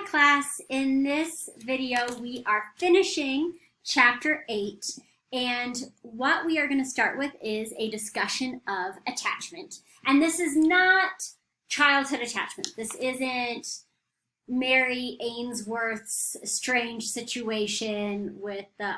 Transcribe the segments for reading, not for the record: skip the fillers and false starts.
Hi class, in this video we are finishing chapter 8 and what we are going to start with is a discussion of attachment. And this is not childhood attachment. This isn't Mary Ainsworth's strange situation with the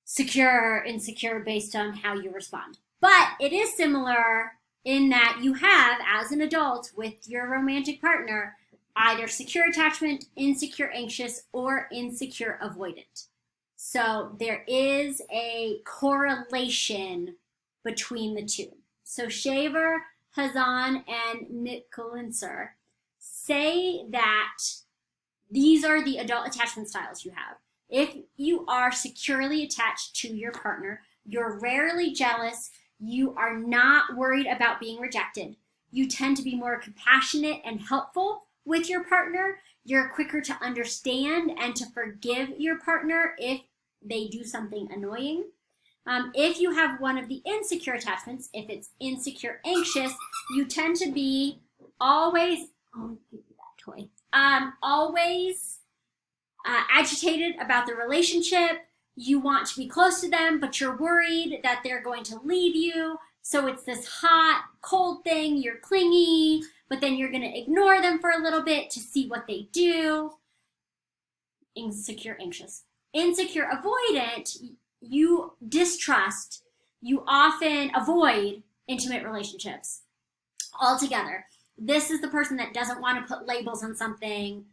secure, insecure based on how you respond. But it is similar in that you have, as an adult with your romantic partner, either secure attachment, insecure anxious, or insecure avoidant. So there is a correlation between the two. So Shaver, Hazan, and Nicolinser say that these are the adult attachment styles you have. If you are securely attached to your partner, you're rarely jealous, you are not worried about being rejected, you tend to be more compassionate and helpful with your partner, you're quicker to understand and to forgive your partner if they do something annoying. If you have one of the insecure attachments, if it's insecure anxious, you tend to be always, oh, give me that toy, always agitated about the relationship. You want to be close to them, but you're worried that they're going to leave you. So it's this hot, cold thing. You're clingy, but then you're going to ignore them for a little bit to see what they do. Insecure, anxious. Insecure, avoidant, you distrust. You often avoid intimate relationships altogether. This is the person that doesn't want to put labels on something.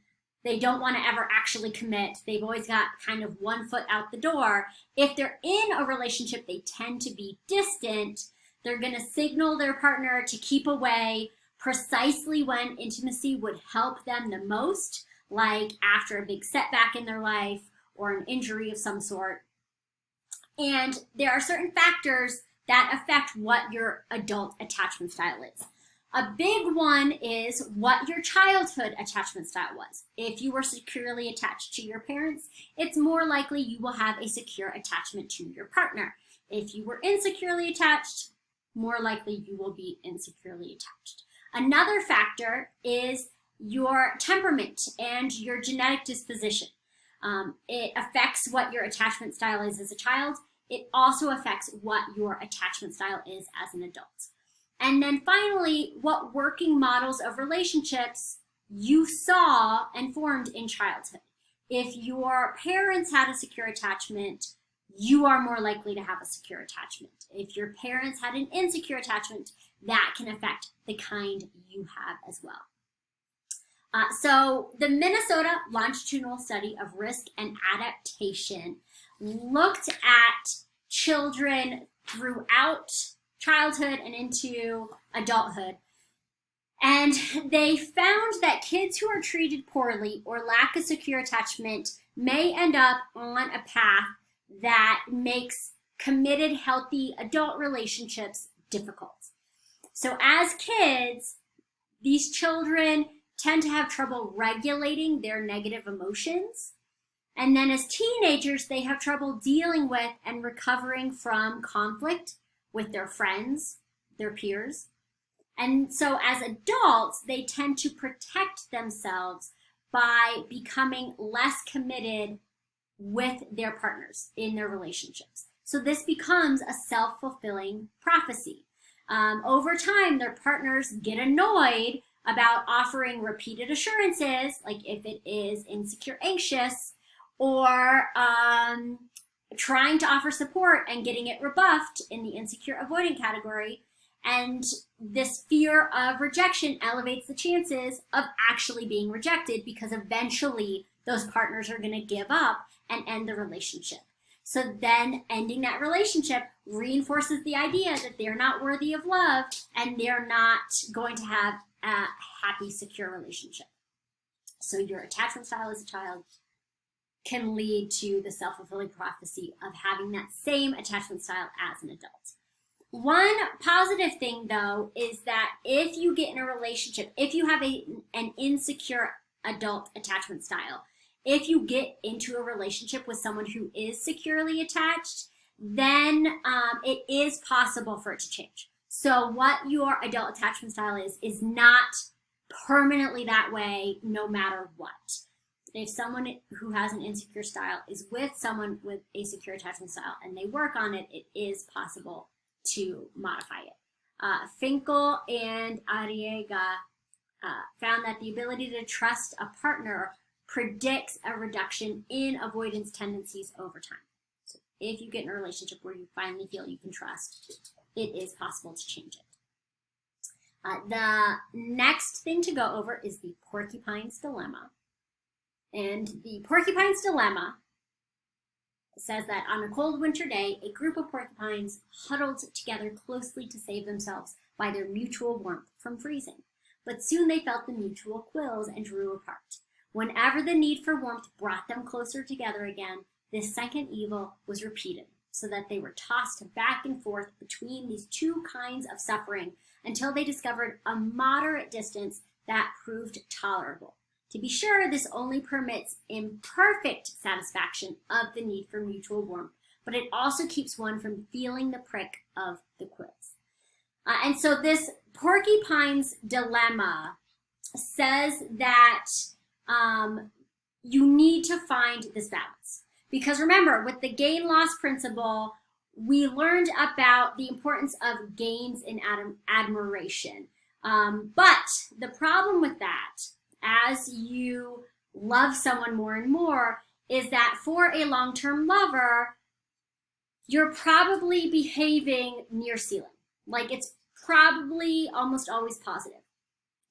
They don't want to ever actually commit. They've always got kind of one foot out the door. If they're in a relationship, they tend to be distant. They're going to signal their partner to keep away precisely when intimacy would help them the most, like after a big setback in their life or an injury of some sort. And there are certain factors that affect what your adult attachment style is. A big one is what your childhood attachment style was. If you were securely attached to your parents, it's more likely you will have a secure attachment to your partner. If you were insecurely attached, more likely you will be insecurely attached. Another factor is your temperament and your genetic disposition. It affects what your attachment style is as a child. It also affects what your attachment style is as an adult. And then finally, what working models of relationships you saw and formed in childhood. If your parents had a secure attachment, you are more likely to have a secure attachment. If your parents had an insecure attachment, that can affect the kind you have as well. So the Minnesota Longitudinal Study of Risk and Adaptation looked at children throughout childhood and into adulthood. And they found that kids who are treated poorly or lack a secure attachment may end up on a path that makes committed, healthy adult relationships difficult. So as kids, these children tend to have trouble regulating their negative emotions. And then as teenagers, they have trouble dealing with and recovering from conflict with their friends, their peers. And so as adults, they tend to protect themselves by becoming less committed with their partners in their relationships. So this becomes a self-fulfilling prophecy. Over time, their partners get annoyed about offering repeated assurances, like if it is insecure anxious, or trying to offer support and getting it rebuffed in the insecure avoidant category. And this fear of rejection elevates the chances of actually being rejected because eventually those partners are going to give up and end the relationship. So then ending that relationship reinforces the idea that they're not worthy of love and they're not going to have a happy, secure relationship. So your attachment style as a child can lead to the self-fulfilling prophecy of having that same attachment style as an adult. One positive thing, though, is that if you get in a relationship, if you have an insecure adult attachment style, if you get into a relationship with someone who is securely attached, then it is possible for it to change. So what your adult attachment style is not permanently that way no matter what. If someone who has an insecure style is with someone with a secure attachment style and they work on it, it is possible to modify it. Finkel and Arriaga found that the ability to trust a partner predicts a reduction in avoidance tendencies over time. So if you get in a relationship where you finally feel you can trust, it is possible to change it. The next thing to go over is the porcupine's dilemma. And the porcupine's dilemma says that on a cold winter day, a group of porcupines huddled together closely to save themselves by their mutual warmth from freezing. But soon they felt the mutual quills and drew apart. Whenever the need for warmth brought them closer together again, this second evil was repeated, so that they were tossed back and forth between these two kinds of suffering until they discovered a moderate distance that proved tolerable. To be sure, this only permits imperfect satisfaction of the need for mutual warmth, but it also keeps one from feeling the prick of the quills. And so this porcupine's dilemma says that you need to find this balance. Because remember, with the gain-loss principle, we learned about the importance of gains in admiration. But the problem with that, as you love someone more and more, is that for a long-term lover, you're probably behaving near ceiling. Like, it's probably almost always positive.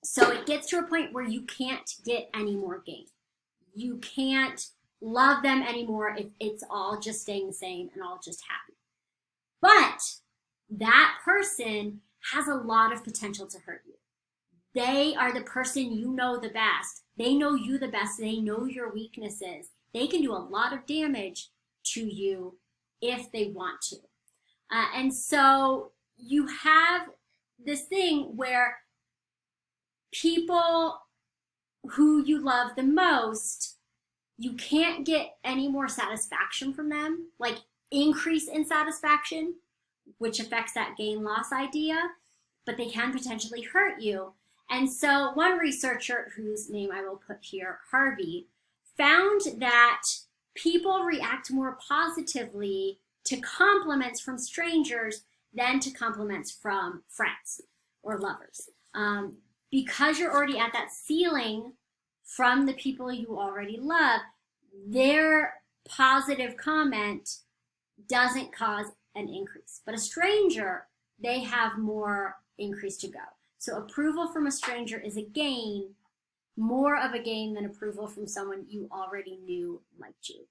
So it gets to a point where you can't get any more gain. You can't love them anymore if it's all just staying the same and all just happy. But that person has a lot of potential to hurt you. They are the person you know the best. They know you the best. They know your weaknesses. They can do a lot of damage to you if they want to. And so you have this thing where people who you love the most, you can't get any more satisfaction from them, like increase in satisfaction, which affects that gain-loss idea, but they can potentially hurt you. And so one researcher, whose name I will put here, Harvey, found that people react more positively to compliments from strangers than to compliments from friends or lovers. Because you're already at that ceiling from the people you already love, their positive comment doesn't cause an increase. But a stranger, they have more increase to go. So approval from a stranger is a gain, more of a gain than approval from someone you already knew liked you.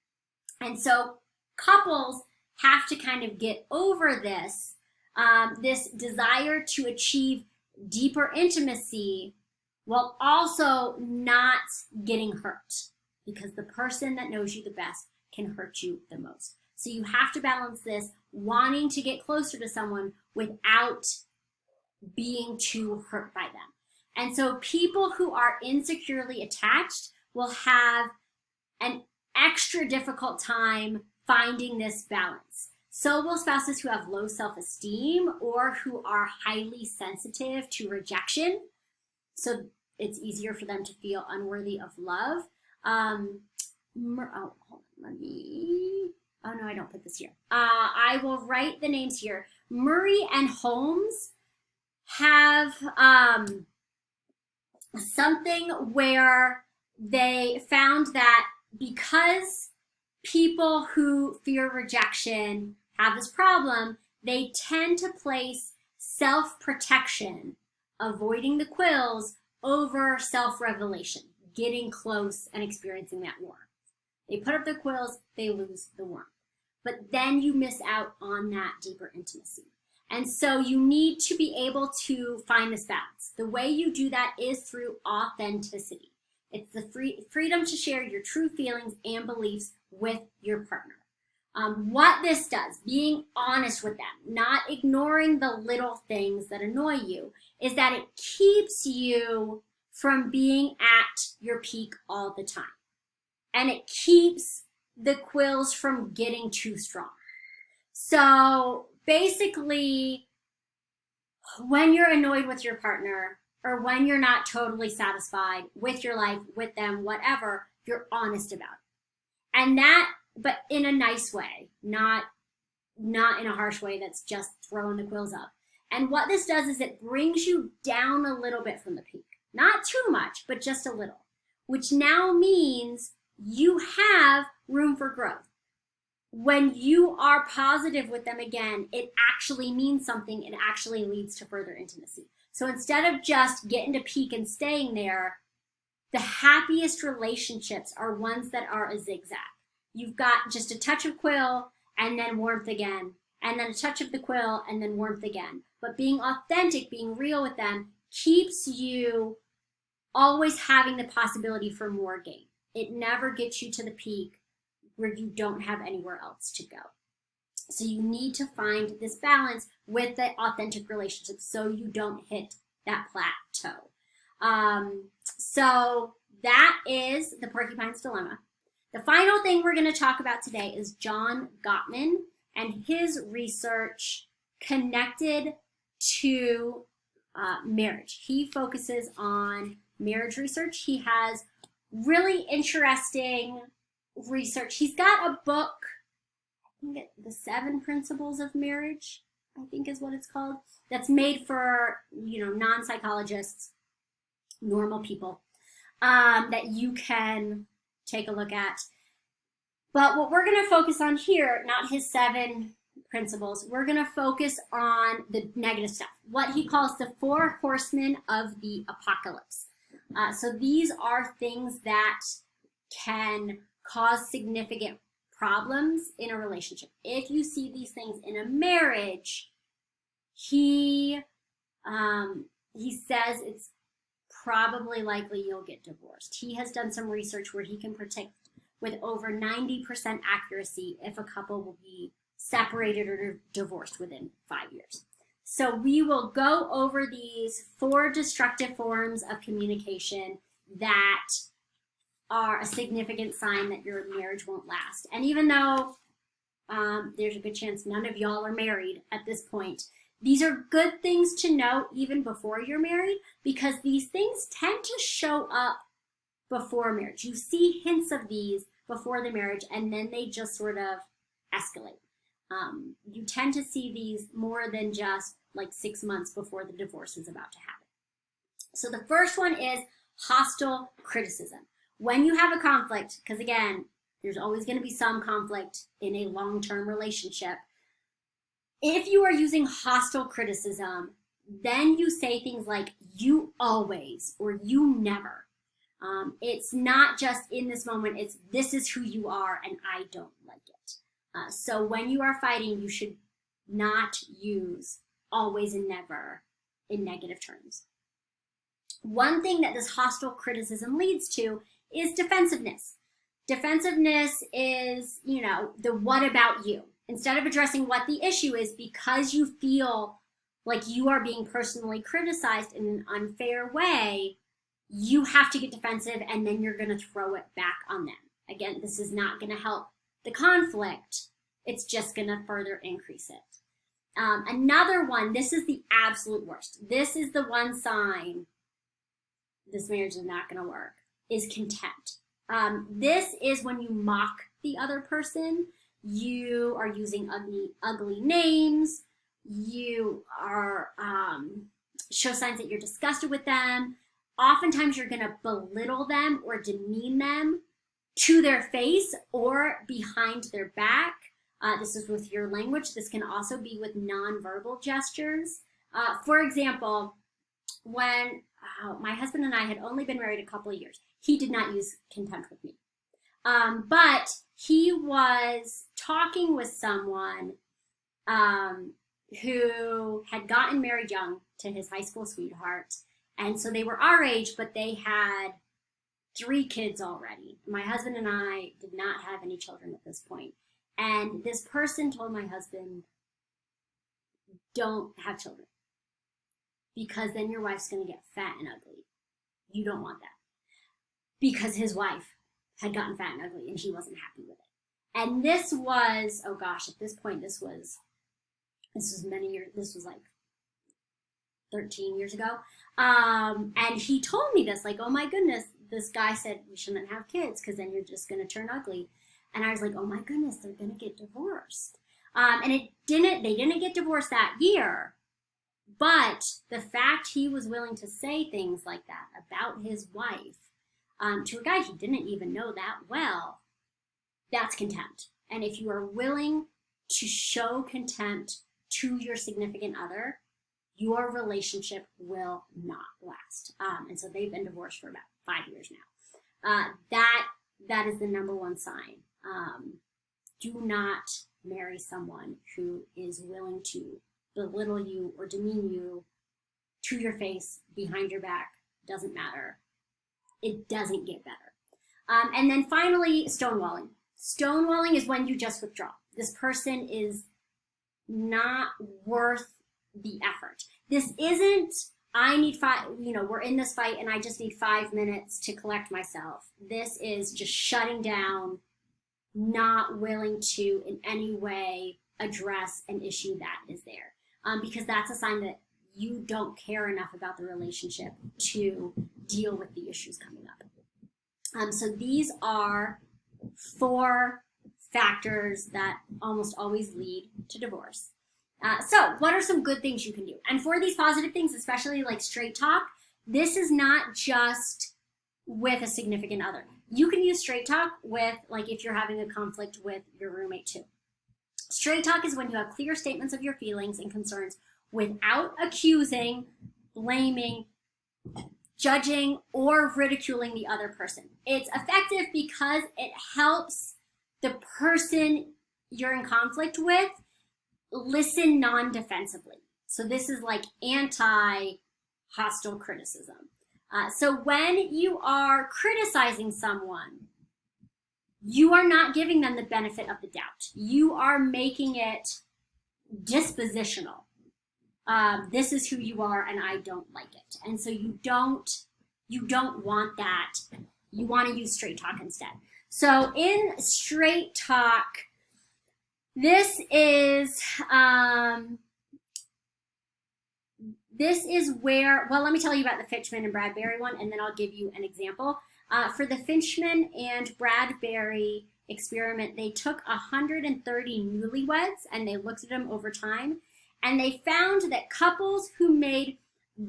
And so couples have to kind of get over this, this desire to achieve deeper intimacy while also not getting hurt, because the person that knows you the best can hurt you the most. So you have to balance this, wanting to get closer to someone without being too hurt by them. And so people who are insecurely attached will have an extra difficult time finding this balance. So will spouses who have low self-esteem or who are highly sensitive to rejection. So it's easier for them to feel unworthy of love. Oh, no, I don't put this here. I will write the names here. Murray and Holmes have something where they found that because people who fear rejection have this problem, they tend to place self-protection, avoiding the quills, over self-revelation, getting close and experiencing that warmth. They put up the quills, they lose the warmth. But then you miss out on that deeper intimacy. And so you need to be able to find this balance. The way you do that is through authenticity. It's the freedom to share your true feelings and beliefs with your partner. What this does, being honest with them, not ignoring the little things that annoy you, is that it keeps you from being at your peak all the time. And it keeps the quills from getting too strong. So basically, when you're annoyed with your partner, or when you're not totally satisfied with your life, with them, whatever, you're honest about it. And that, but in a nice way, not in a harsh way that's just throwing the quills up. And what this does is it brings you down a little bit from the peak. Not too much, but just a little, which now means you have room for growth. When you are positive with them again, it actually means something. It actually leads to further intimacy. So instead of just getting to peak and staying there, the happiest relationships are ones that are a zigzag. You've got just a touch of quill and then warmth again, and then a touch of the quill and then warmth again. But being authentic, being real with them, keeps you always having the possibility for more gain. It never gets you to the peak where you don't have anywhere else to go. So you need to find this balance with the authentic relationships so you don't hit that plateau. So that is the Porcupine's Dilemma. The final thing we're going to talk about today is John Gottman and his research connected to marriage. He focuses on marriage research. He has really interesting research. He's got a book, I think The 7 Principles of Marriage, I think is what it's called, that's made for, non-psychologists, normal people, that you can take a look at. But what we're going to focus on here, not his 7 principles, we're going to focus on the negative stuff, what he calls the 4 horsemen of the apocalypse. So these are things that can cause significant problems in a relationship. If you see these things in a marriage, he says it's probably likely you'll get divorced. He has done some research where he can predict with over 90% accuracy if a couple will be separated or divorced within 5 years. So we will go over these 4 destructive forms of communication that are a significant sign that your marriage won't last. And even though there's a good chance none of y'all are married at this point, these are good things to know even before you're married, because these things tend to show up before marriage. You see hints of these before the marriage, and then they just sort of escalate. You tend to see these more than just like 6 months before the divorce is about to happen. So the first one is hostile criticism. When you have a conflict, because again, there's always going to be some conflict in a long-term relationship. If you are using hostile criticism, then you say things like, you always, or you never. It's not just in this moment, it's this is who you are and I don't like it. So when you are fighting, you should not use always and never in negative terms. One thing that this hostile criticism leads to is defensiveness. Defensiveness is, the what about you? Instead of addressing what the issue is, because you feel like you are being personally criticized in an unfair way, you have to get defensive and then you're going to throw it back on them. Again, this is not going to help the conflict. It's just going to further increase it. Another one, this is the absolute worst. This is the one sign this marriage is not going to work, is contempt. This is when you mock the other person. You are using ugly names. You are show signs that you're disgusted with them. Oftentimes you're going to belittle them or demean them to their face or behind their back. This is with your language. This can also be with nonverbal gestures. For example, when my husband and I had only been married a couple of years, he did not use contempt with me. But he was talking with someone who had gotten married young to his high school sweetheart. And so they were our age, but they had 3 kids already. My husband and I did not have any children at this point. And this person told my husband, don't have children, because then your wife's going to get fat and ugly. You don't want that. Because his wife had gotten fat and ugly and he wasn't happy with it. And this was, oh gosh, at this point, this was many years, this was like 13 years ago. And he told me this, like, oh my goodness, this guy said we shouldn't have kids because then you're just going to turn ugly. And I was like, oh my goodness, they're going to get divorced. And they didn't get divorced that year. But the fact he was willing to say things like that about his wife to a guy he didn't even know that well, that's contempt. And if you are willing to show contempt to your significant other, your relationship will not last. And so they've been divorced for about 5 years now. That is the number one sign. Do not marry someone who is willing to belittle you or demean you to your face, behind your back, doesn't matter. It doesn't get better. And then finally, stonewalling. Stonewalling is when you just withdraw. This person is not worth the effort. This isn't, I need we're in this fight and I just need 5 minutes to collect myself. This is just shutting down, not willing to in any way address an issue that is there. Because that's a sign that you don't care enough about the relationship to deal with the issues coming up. So these are 4 factors that almost always lead to divorce. So what are some good things you can do? And for these positive things, especially like straight talk, this is not just with a significant other. You can use straight talk with, like, if you're having a conflict with your roommate too. Straight talk is when you have clear statements of your feelings and concerns without accusing, blaming, judging, or ridiculing the other person. It's effective because it helps the person you're in conflict with listen non-defensively. So this is like anti-hostile criticism. So when you are criticizing someone, you are not giving them the benefit of the doubt. You are making it dispositional. This is who you are and I don't like it. And so you don't want that. You want to use straight talk instead. So in straight talk, this is where, well, let me tell you about the Finchman and Bradbury one, and then I'll give you an example. For the Finchman and Bradbury experiment, they took 130 newlyweds and they looked at them over time, and they found that couples who made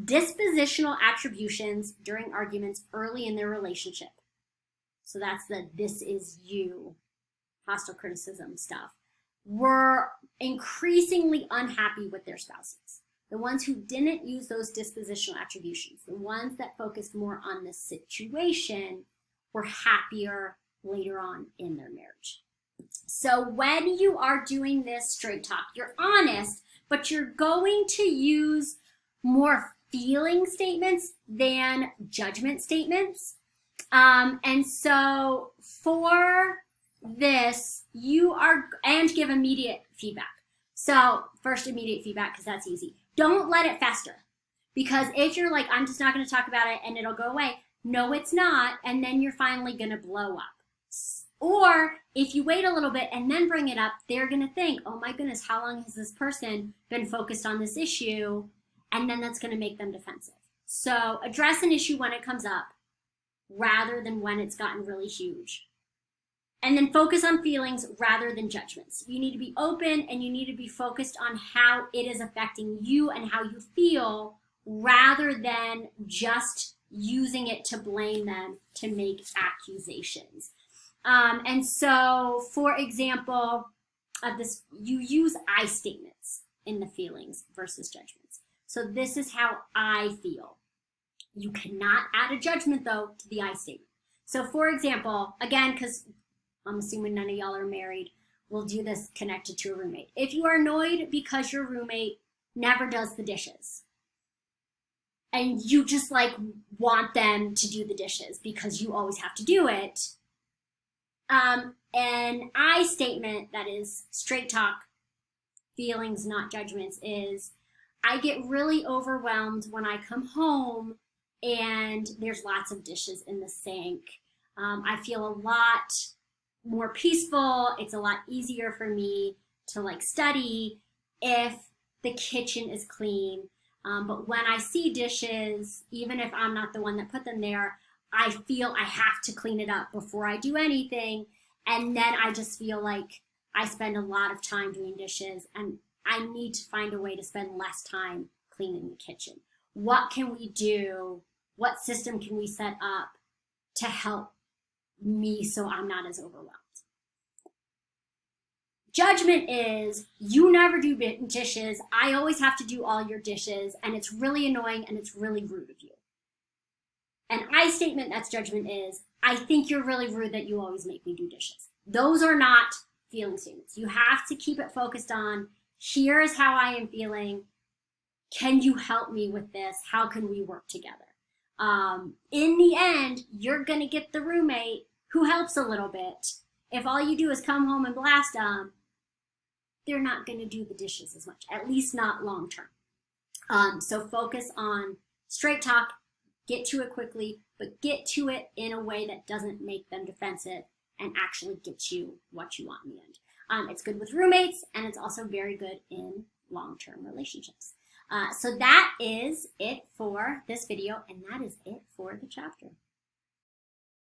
dispositional attributions during arguments early in their relationship, so that's the this is you, hostile criticism stuff, were increasingly unhappy with their spouses. The ones who didn't use those dispositional attributions, the ones that focused more on the situation, were happier later on in their marriage. So when you are doing this straight talk, you're honest, but you're going to use more feeling statements than judgment statements. And so for this, and give immediate feedback. So first, immediate feedback, because that's easy. Don't let it fester. Because if you're like, I'm just not going to talk about it and it'll go away, no, it's not. And then you're finally going to blow up. Or if you wait a little bit and then bring it up, they're going to think, oh my goodness, how long has this person been focused on this issue? And then that's going to make them defensive. So address an issue when it comes up rather than when it's gotten really huge. And then focus on feelings rather than judgments. You need to be open and you need to be focused on how it is affecting you and how you feel rather than just using it to blame them to make accusations. And so, for example, of this, you use I statements in the feelings versus judgments. So this is how I feel. You cannot add a judgment, though, to the I statement. So, for example, again, because I'm assuming none of y'all are married, we'll do this connected to a roommate. If you are annoyed because your roommate never does the dishes, and you just like want them to do the dishes because you always have to do it, an I statement that is straight talk, feelings, not judgments, is I get really overwhelmed when I come home and there's lots of dishes in the sink. I feel a lot more peaceful. It's a lot easier for me to like study if the kitchen is clean. But when I see dishes, even if I'm not the one that put them there, I feel I have to clean it up before I do anything. And then I just feel like I spend a lot of time doing dishes, and I need to find a way to spend less time cleaning the kitchen. What can we do? What system can we set up to help me so I'm not as overwhelmed? Judgment is, you never do dishes. I always have to do all your dishes, and it's really annoying and it's really rude of you. An I statement that's judgment is, I think you're really rude that you always make me do dishes. Those are not feeling statements. You have to keep it focused on, here's how I am feeling. Can you help me with this? How can we work together? In the end, you're going to get the roommate who helps a little bit. If all you do is come home and blast them, they're not going to do the dishes as much, at least not long term. So focus on straight talk, get to it quickly, but get to it in a way that doesn't make them defensive and actually get you what you want in the end. It's good with roommates, and it's also very good in long-term relationships. So that is it for this video, and that is it for the chapter.